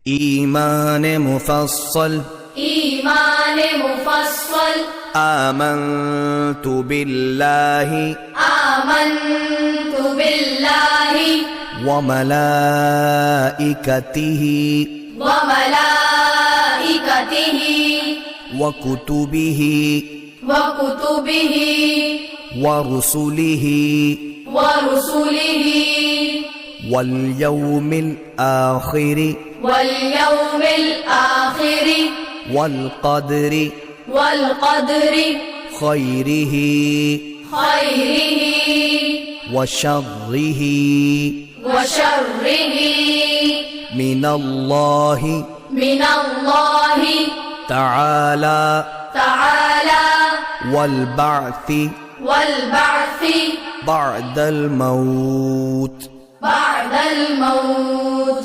إيمان مفصل آمنت بالله وملائكته وكتبه ورسله واليوم الآخر والقدر خيره وشره من الله تعالى والبعث بعد الموت